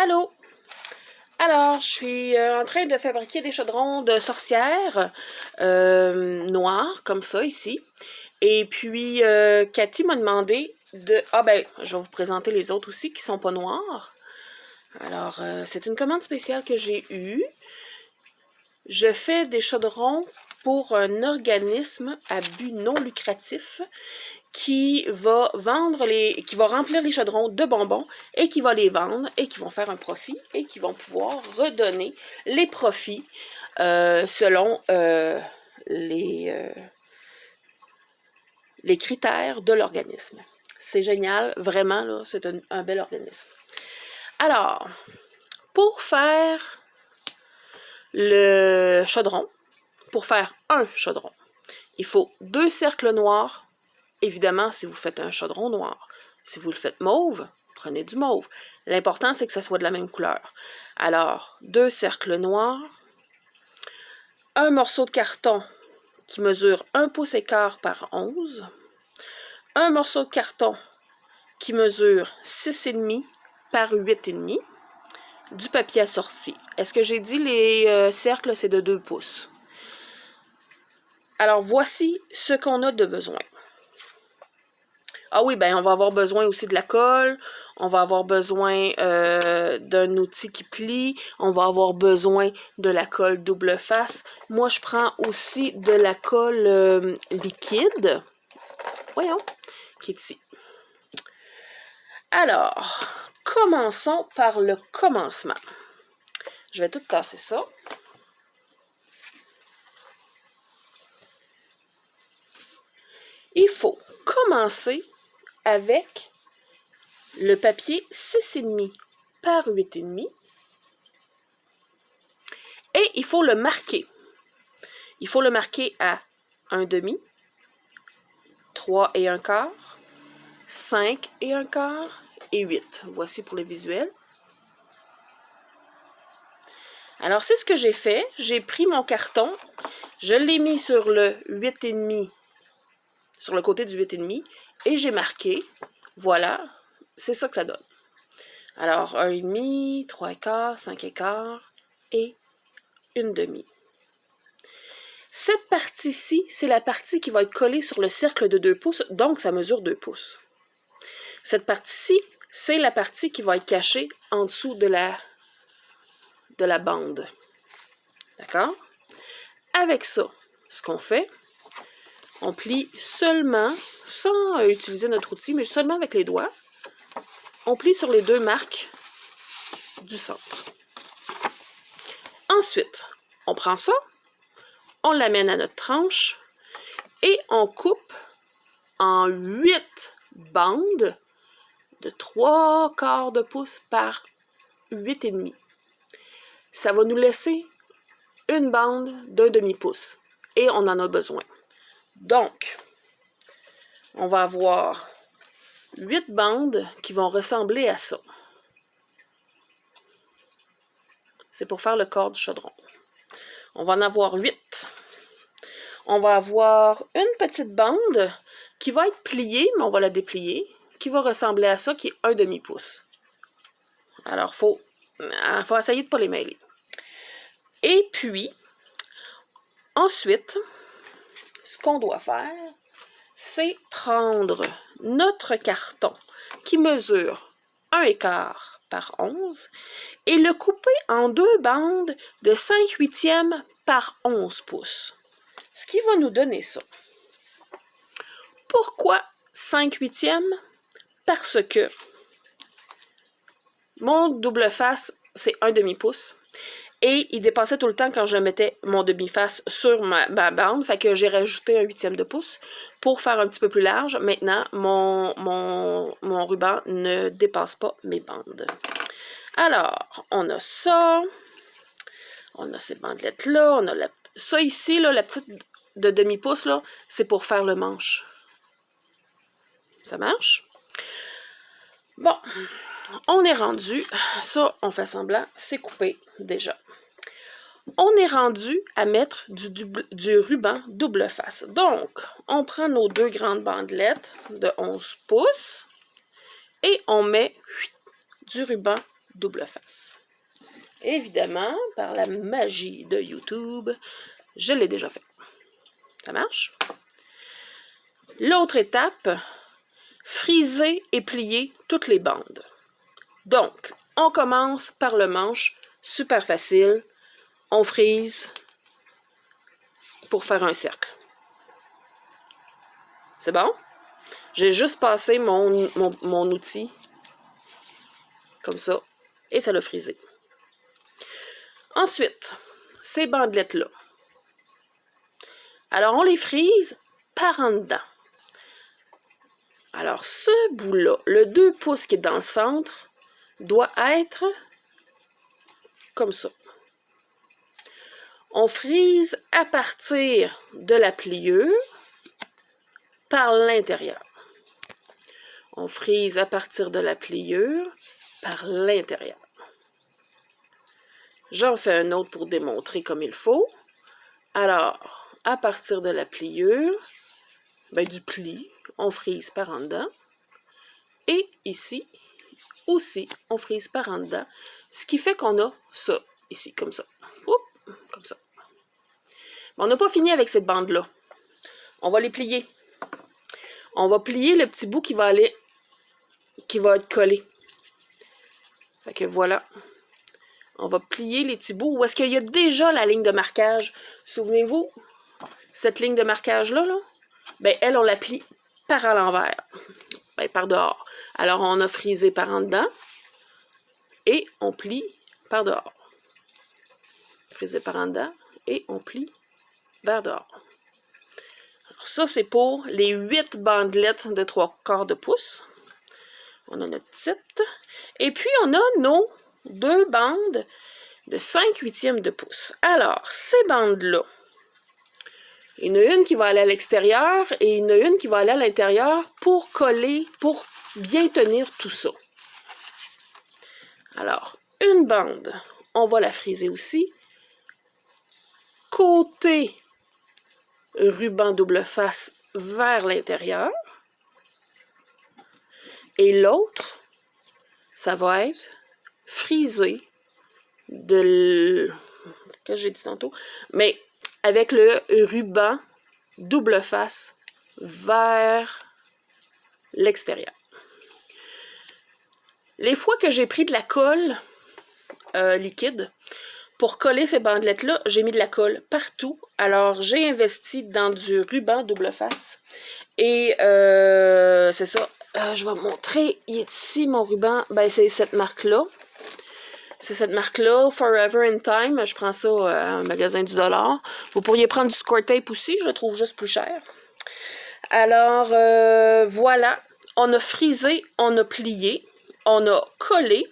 Allô? Alors, je suis en train de fabriquer des chaudrons de sorcières noirs, comme ça, ici. Et puis, Cathy m'a demandé de... Ah ben, je vais vous présenter les autres aussi qui sont pas noirs. Alors, c'est une commande spéciale que j'ai eue. Je fais des chaudrons pour un organisme à but non lucratif qui va remplir les chaudrons de bonbons et qui va les vendre et qui vont faire un profit et qui vont pouvoir redonner les profits selon les critères de l'organisme. C'est génial, vraiment, là, c'est un bel organisme. Alors, pour faire le chaudron, pour faire un chaudron, il faut 2 cercles noirs. Évidemment, si vous faites un chaudron noir, si vous le faites mauve, prenez du mauve. L'important, c'est que ça soit de la même couleur. Alors, 2 cercles noirs, un morceau de carton qui mesure 1 pouce et quart par 11, un morceau de carton qui mesure 6,5 par 8,5, du papier assorti. Est-ce que j'ai dit les cercles, c'est de 2 pouces? Alors, voici ce qu'on a de besoin. Ah oui, ben on va avoir besoin aussi de la colle, on va avoir besoin d'un outil qui plie, on va avoir besoin de la colle double face. Moi, je prends aussi de la colle liquide. Voyons, qui est ici. Alors, commençons par le commencement. Je vais tout tasser ça. Il faut commencer avec le papier 6,5 par 8,5 et il faut le marquer. Il faut le marquer à 1,5, 3 et 1/4, 5 et 1/4 et 8. Voici pour le visuel. Alors, c'est ce que j'ai fait. J'ai pris mon carton, je l'ai mis sur le 8,5, sur le côté du 8,5 et j'ai marqué. Voilà, c'est ça que ça donne. Alors, 1,5, 3/4, 5/4 et 1,5. Cette partie-ci, c'est la partie qui va être collée sur le cercle de 2 pouces, donc ça mesure 2 pouces. Cette partie-ci, c'est la partie qui va être cachée en dessous de la bande. D'accord? Avec ça, ce qu'on fait, on plie seulement, sans utiliser notre outil, mais seulement avec les doigts, on plie sur les 2 marques du centre. Ensuite, on prend ça, on l'amène à notre tranche et on coupe en 8 bandes de 3/4 de pouce par 8,5. Ça va nous laisser une bande d'1/2 pouce et on en a besoin. Donc, on va avoir 8 bandes qui vont ressembler à ça. C'est pour faire le corps du chaudron. On va en avoir 8. On va avoir une petite bande qui va être pliée, mais on va la déplier, qui va ressembler à ça, qui est 1/2 pouce. Alors, faut essayer de ne pas les mêler. Et puis, ensuite, ce qu'on doit faire, c'est prendre notre carton qui mesure 1/4 par 11 et le couper en 2 bandes de 5/8 par 11 pouces. Ce qui va nous donner ça. Pourquoi 5/8? Parce que mon double face, c'est 1/2 pouce. Et il dépassait tout le temps quand je mettais mon demi-face sur ma bande. Fait que j'ai rajouté un 1/8 de pouce pour faire un petit peu plus large. Maintenant, mon ruban ne dépasse pas mes bandes. Alors, on a ça. On a ces bandelettes-là. On a ça ici, là, la petite de demi-pouce, là, c'est pour faire le manche. Ça marche? Bon, on est rendu. Ça, on fait semblant, c'est coupé déjà. On est rendu à mettre du ruban double face. Donc, on prend nos 2 grandes bandelettes de 11 pouces et on met du ruban double face. Évidemment, par la magie de YouTube, je l'ai déjà fait. Ça marche? L'autre étape, friser et plier toutes les bandes. Donc, on commence par le manche, super facile. On frise pour faire un cercle. C'est bon? J'ai juste passé mon outil comme ça et ça l'a frisé. Ensuite, ces bandelettes-là. Alors, on les frise par en dedans. Alors, ce bout-là, le 2 pouces qui est dans le centre, doit être comme ça. On frise à partir de la pliure par l'intérieur. On frise à partir de la pliure par l'intérieur. J'en fais un autre pour démontrer comme il faut. Alors, à partir de la pliure, du pli, on frise par en dedans. Et ici, aussi, on frise par en dedans. Ce qui fait qu'on a ça, ici, comme ça. Oups, comme ça. Mais on n'a pas fini avec cette bande-là. On va les plier. On va plier le petit bout qui va être collé. Fait que voilà. On va plier les petits bouts où est-ce qu'il y a déjà la ligne de marquage. Souvenez-vous, cette ligne de marquage-là, elle, on la plie par à l'envers. Par dehors. Alors, on a frisé par en dedans et on plie par dehors. Frisé par en dedans et on plie vers dehors. Alors, ça, c'est pour les 8 bandelettes de 3/4 de pouce. On a notre petite. Et puis, on a nos 2 bandes de 5/8 de pouce. Alors, ces bandes-là, il y en a une qui va aller à l'extérieur et il y en a une qui va aller à l'intérieur pour coller, pour bien tenir tout ça. Alors, une bande, on va la friser aussi. Côté ruban double face vers l'intérieur. Et l'autre, ça va être frisé qu'est-ce que j'ai dit tantôt? Mais avec le ruban double face vers l'extérieur. Les fois que j'ai pris de la colle liquide pour coller ces bandelettes-là, j'ai mis de la colle partout. Alors, j'ai investi dans du ruban double face. Et c'est ça. Je vais montrer ici mon ruban. C'est cette marque-là. C'est cette marque-là, Forever in Time. Je prends ça à un magasin du dollar. Vous pourriez prendre du score tape aussi, je le trouve juste plus cher. Alors, voilà. On a frisé, on a plié, on a collé.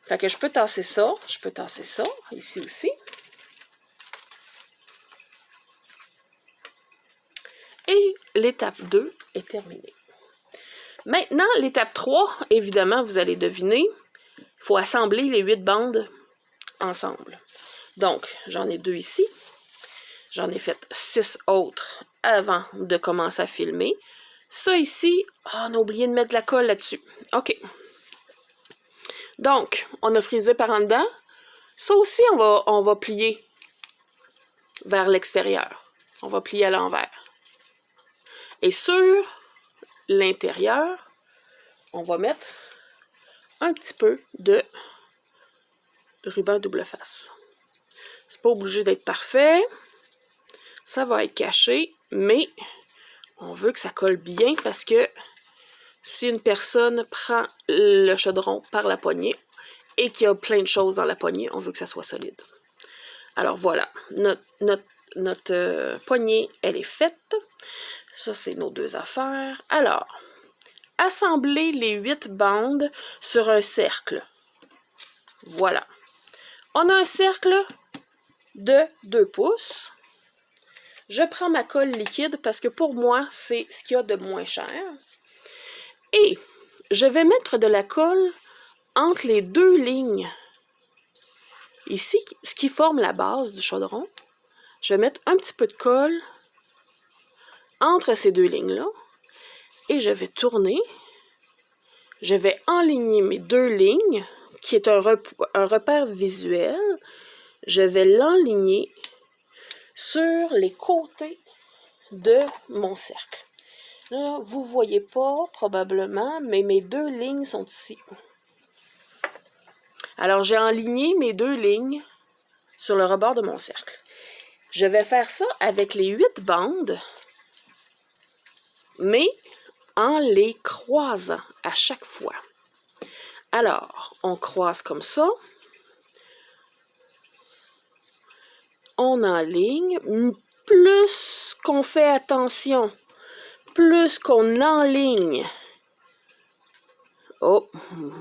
Fait que je peux tasser ça. Je peux tasser ça, ici aussi. Et l'étape 2 est terminée. Maintenant, l'étape 3, évidemment, vous allez deviner. Il faut assembler les 8 bandes ensemble. Donc, j'en ai 2 ici. J'en ai fait 6 autres avant de commencer à filmer. Ça ici, on a oublié de mettre de la colle là-dessus. OK. Donc, on a frisé par en dedans. Ça aussi, on va plier vers l'extérieur. On va plier à l'envers. Et sur l'intérieur, on va mettre un petit peu de ruban double face. C'est pas obligé d'être parfait. Ça va être caché, mais on veut que ça colle bien parce que si une personne prend le chaudron par la poignée et qu'il y a plein de choses dans la poignée, on veut que ça soit solide. Alors voilà, notre poignée, elle est faite. Ça, c'est nos 2 affaires. Alors, assembler les 8 bandes sur un cercle. Voilà. On a un cercle de 2 pouces. Je prends ma colle liquide parce que pour moi, c'est ce qu'il y a de moins cher. Et je vais mettre de la colle entre les 2 lignes. Ici, ce qui forme la base du chaudron, je vais mettre un petit peu de colle entre ces 2 lignes-là. Et je vais tourner. Je vais enligner mes 2 lignes qui est un repère visuel, je vais l'enligner sur les côtés de mon cercle. Là, vous ne voyez pas probablement, mais mes 2 lignes sont ici. Alors, j'ai enligné mes 2 lignes sur le rebord de mon cercle. Je vais faire ça avec les 8 bandes, mais en les croisant à chaque fois. Alors, on croise comme ça. On enligne. Plus qu'on fait attention, plus qu'on enligne. Oh,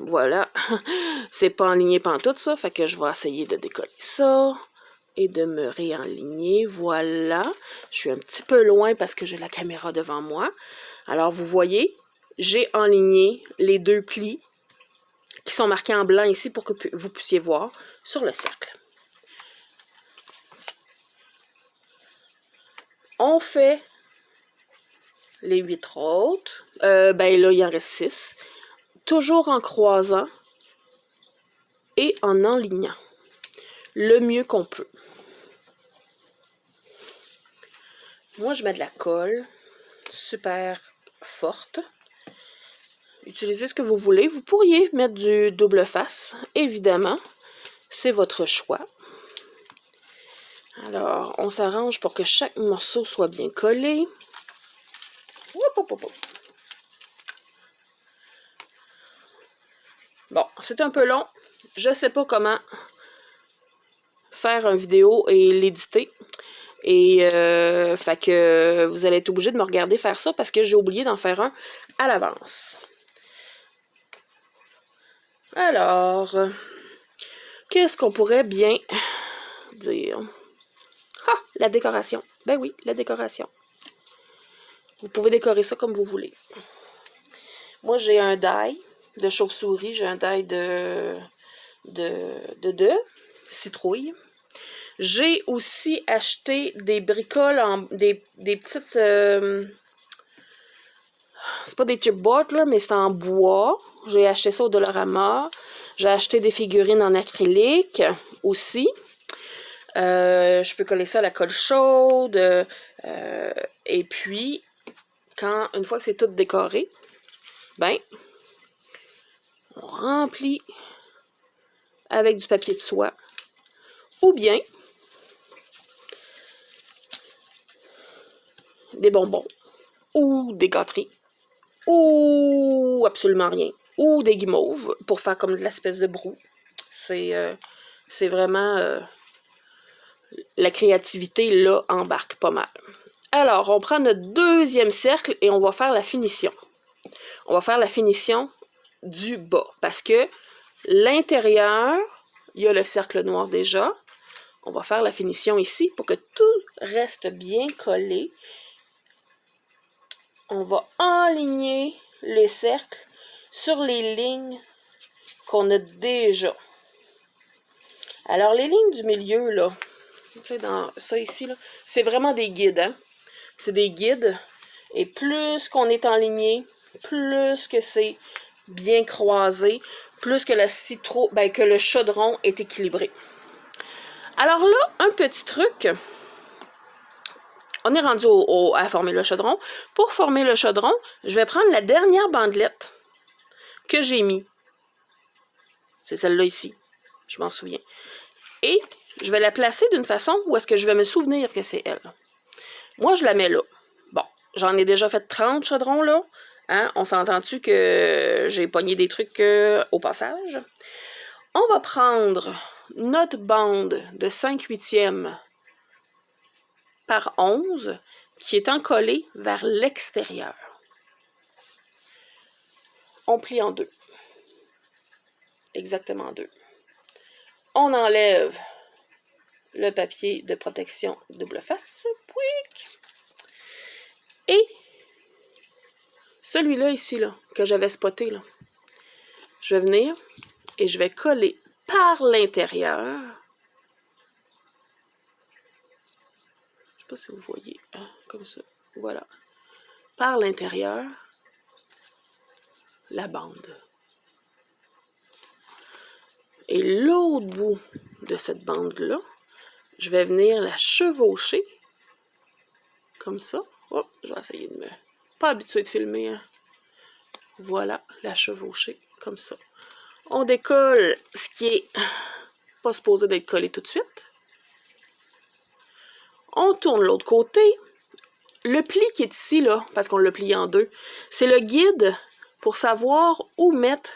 voilà. C'est pas enligné pantoute, ça. Fait que je vais essayer de décoller ça et de me réenligner. Voilà. Je suis un petit peu loin parce que j'ai la caméra devant moi. Alors, vous voyez, j'ai enligné les 2 plis qui sont marqués en blanc ici pour que vous puissiez voir sur le cercle. On fait les 8 autres. Ben là, il en reste 6. Toujours en croisant et en enlignant le mieux qu'on peut. Moi, je mets de la colle super forte. Utilisez ce que vous voulez. Vous pourriez mettre du double face, évidemment. C'est votre choix. Alors, on s'arrange pour que chaque morceau soit bien collé. Bon, c'est un peu long. Je ne sais pas comment faire une vidéo et l'éditer. Et fait que vous allez être obligé de me regarder faire ça parce que j'ai oublié d'en faire un à l'avance. Alors, qu'est-ce qu'on pourrait bien dire? Ah, la décoration. Ben oui, la décoration. Vous pouvez décorer ça comme vous voulez. Moi, j'ai un die de chauve-souris, j'ai un die de citrouille. J'ai aussi acheté des bricoles, des petites... c'est pas des chipboards, là, mais c'est en bois. J'ai acheté ça au Dollarama. J'ai acheté des figurines en acrylique aussi. Je peux coller ça à la colle chaude. Et puis, une fois que c'est tout décoré, ben, on remplit avec du papier de soie. Ou bien, des bonbons. Ou des gâteries. Ou absolument rien. Ou des guimauves pour faire comme de l'espèce de brou. C'est vraiment... la créativité, là, embarque pas mal. Alors, on prend notre deuxième cercle et on va faire la finition. On va faire la finition du bas parce que l'intérieur, il y a le cercle noir déjà. On va faire la finition ici pour que tout reste bien collé. On va enligner les cercles sur les lignes qu'on a déjà. Alors, les lignes du milieu, là, dans ça ici, là, c'est vraiment des guides, hein? C'est des guides. Et plus qu'on est enligné, plus que c'est bien croisé, plus que que le chaudron est équilibré. Alors là, un petit truc. On est rendu à former le chaudron. Pour former le chaudron, je vais prendre la dernière bandelette que j'ai mis. C'est celle-là ici. Je m'en souviens. Et je vais la placer d'une façon où est-ce que je vais me souvenir que c'est elle. Moi, je la mets là. Bon, j'en ai déjà fait 30 chaudrons, là. Hein? On s'entend-tu que j'ai pogné des trucs au passage? On va prendre notre bande de 5/8 par 11 qui est encollée vers l'extérieur. On plie en 2. Exactement 2. On enlève le papier de protection double face. Et celui-là ici, là, que j'avais spoté, là, je vais venir et je vais coller par l'intérieur. Je ne sais pas si vous voyez, hein, comme ça. Voilà. Par l'intérieur, la bande. Et l'autre bout de cette bande-là, je vais venir la chevaucher, comme ça. Oh, je vais essayer de me... Pas habitué de filmer, hein. Voilà, la chevaucher, comme ça. On décolle ce qui est pas supposé d'être collé tout de suite. On tourne l'autre côté. Le pli qui est ici, là, parce qu'on l'a plié en deux, c'est le guide pour savoir où mettre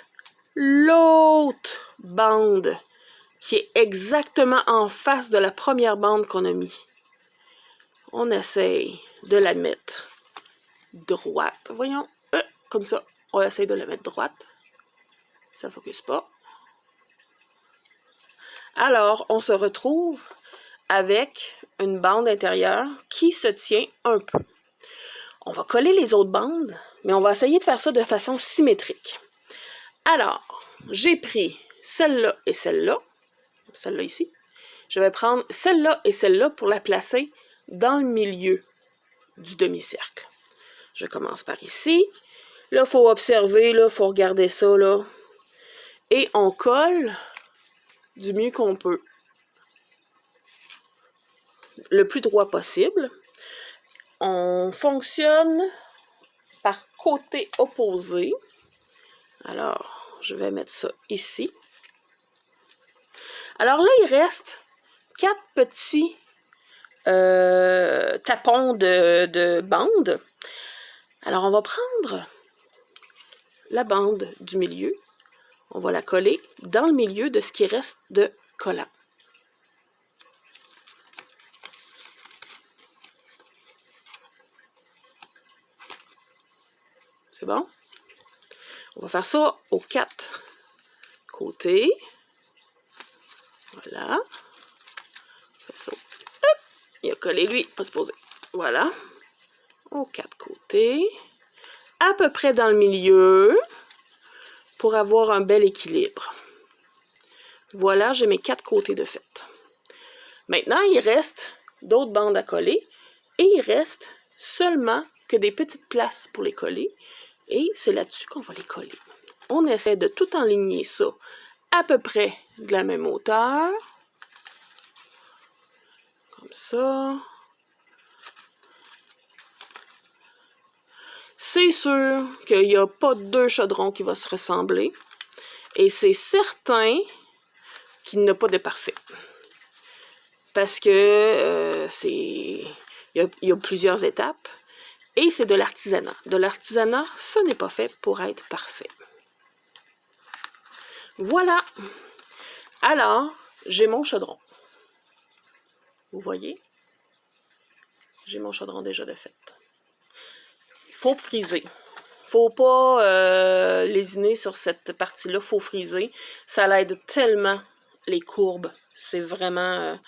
l'autre bande qui est exactement en face de la première bande qu'on a mis. On essaye de la mettre droite. Voyons, comme ça. On essaye de la mettre droite. Ça ne focus pas. Alors, on se retrouve avec une bande intérieure qui se tient un peu. On va coller les autres bandes, mais on va essayer de faire ça de façon symétrique. Alors, j'ai pris celle-là et celle-là ici. Je vais prendre celle-là et celle-là pour la placer dans le milieu du demi-cercle. Je commence par ici. Là, il faut observer, il faut regarder ça, là. Et on colle du mieux qu'on peut. Le plus droit possible. On fonctionne par côté opposé. Alors, je vais mettre ça ici. Alors là, il reste 4 petits tapons de bande. Alors, on va prendre la bande du milieu. On va la coller dans le milieu de ce qui reste de collant. C'est bon? On va faire ça aux 4 côtés. Voilà. On fait ça. Hop! Il a collé lui, pas se poser. Voilà. Aux 4 côtés. À peu près dans le milieu. Pour avoir un bel équilibre. Voilà, j'ai mes 4 côtés de fait. Maintenant, il reste d'autres bandes à coller. Et il reste seulement que des petites places pour les coller. Et c'est là-dessus qu'on va les coller. On essaie de tout enligner ça à peu près de la même hauteur. Comme ça. C'est sûr qu'il n'y a pas 2 chaudrons qui vont se ressembler. Et c'est certain qu'il n'y a pas de parfait. Parce que il y a plusieurs étapes. Et c'est de l'artisanat. De l'artisanat, ce n'est pas fait pour être parfait. Voilà. Alors, j'ai mon chaudron. Vous voyez? J'ai mon chaudron déjà de fait. Il faut friser. Il ne faut pas lésiner sur cette partie-là. Il faut friser. Ça l'aide tellement les courbes. C'est vraiment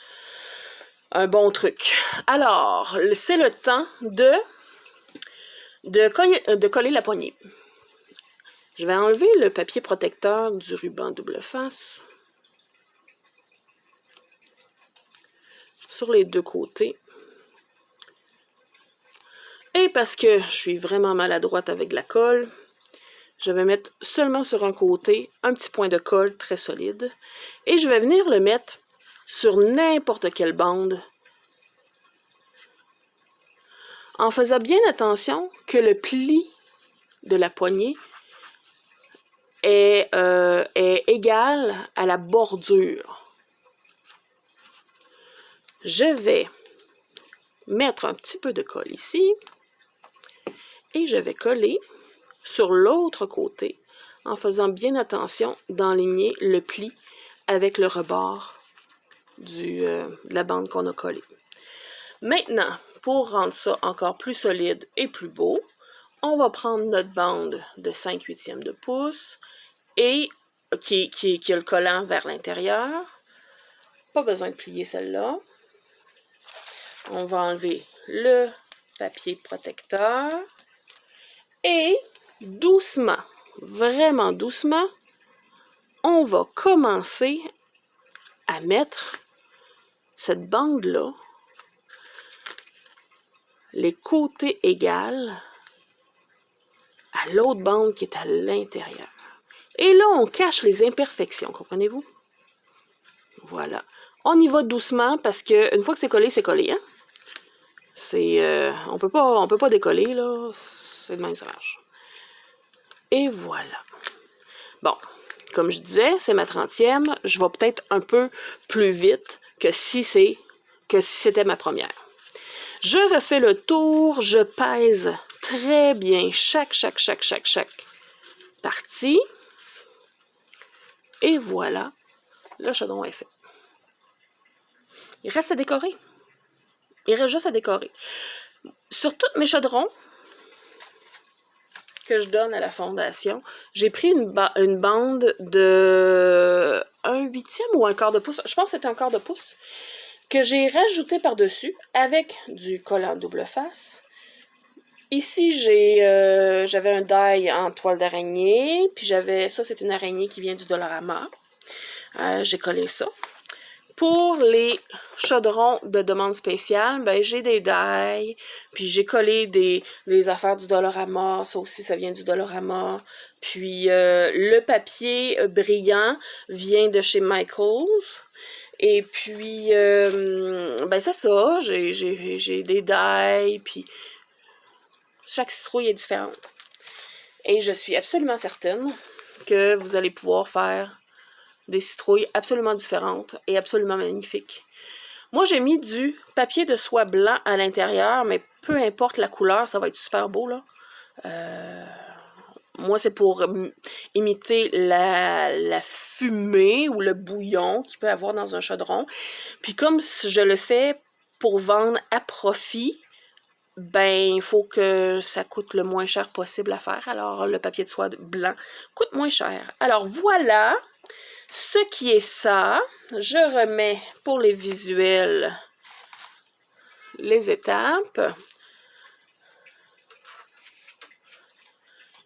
un bon truc. Alors, c'est le temps de coller la poignée. Je vais enlever le papier protecteur du ruban double face sur les 2 côtés. Et parce que je suis vraiment maladroite avec la colle, je vais mettre seulement sur un côté un petit point de colle très solide. Et je vais venir le mettre sur n'importe quelle bande, en faisant bien attention que le pli de la poignée est égal à la bordure. Je vais mettre un petit peu de colle ici et je vais coller sur l'autre côté en faisant bien attention d'enligner le pli avec le rebord de la bande qu'on a collée. Maintenant, pour rendre ça encore plus solide et plus beau, on va prendre notre bande de 5/8 de pouce et qui a le collant vers l'intérieur. Pas besoin de plier celle-là. On va enlever le papier protecteur et doucement, vraiment doucement, on va commencer à mettre cette bande-là, les côtés égaux à l'autre bande qui est à l'intérieur. Et là, on cache les imperfections, comprenez-vous? Voilà. On y va doucement parce que une fois que c'est collé, hein? On peut pas décoller, là. C'est de même, ça marche. Et voilà. Bon, comme je disais, c'est ma 30e. Je vais peut-être un peu plus vite que si c'était ma première. Je refais le tour, je pèse très bien chaque partie. Et voilà, le chaudron est fait. Il reste à décorer. Il reste juste à décorer. Sur tous mes chaudrons que je donne à la fondation, j'ai pris une bande de 1/8 ou un quart de pouce. Je pense que c'est un quart de pouce que j'ai rajouté par-dessus avec du collant double face. Ici, j'avais un die en toile d'araignée, puis ça, c'est une araignée qui vient du Dollarama. J'ai collé ça. Pour les chaudrons de demande spéciale, ben, j'ai des die, puis j'ai collé des affaires du Dollarama, ça aussi, ça vient du Dollarama. Puis le papier brillant vient de chez Michaels. Et puis, ben c'est ça, j'ai des die, puis chaque citrouille est différente. Et je suis absolument certaine que vous allez pouvoir faire des citrouilles absolument différentes et absolument magnifiques. Moi, j'ai mis du papier de soie blanc à l'intérieur, mais peu importe la couleur, ça va être super beau, là. Moi, c'est pour imiter la fumée ou le bouillon qu'il peut avoir dans un chaudron. Puis comme je le fais pour vendre à profit, ben, il faut que ça coûte le moins cher possible à faire. Alors, le papier de soie blanc coûte moins cher. Alors, voilà ce qui est ça. Je remets pour les visuels les étapes.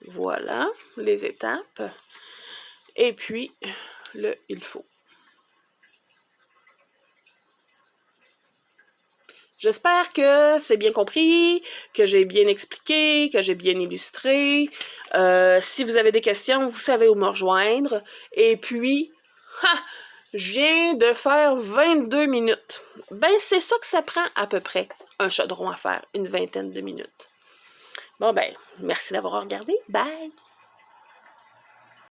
Voilà, les étapes. Et puis, il faut. J'espère que c'est bien compris, que j'ai bien expliqué, que j'ai bien illustré. Si vous avez des questions, vous savez où me rejoindre. Et puis, je viens de faire 22 minutes. Ben, c'est ça que ça prend à peu près, un chaudron à faire, une vingtaine de minutes. Bon, ben, merci d'avoir regardé. Bye!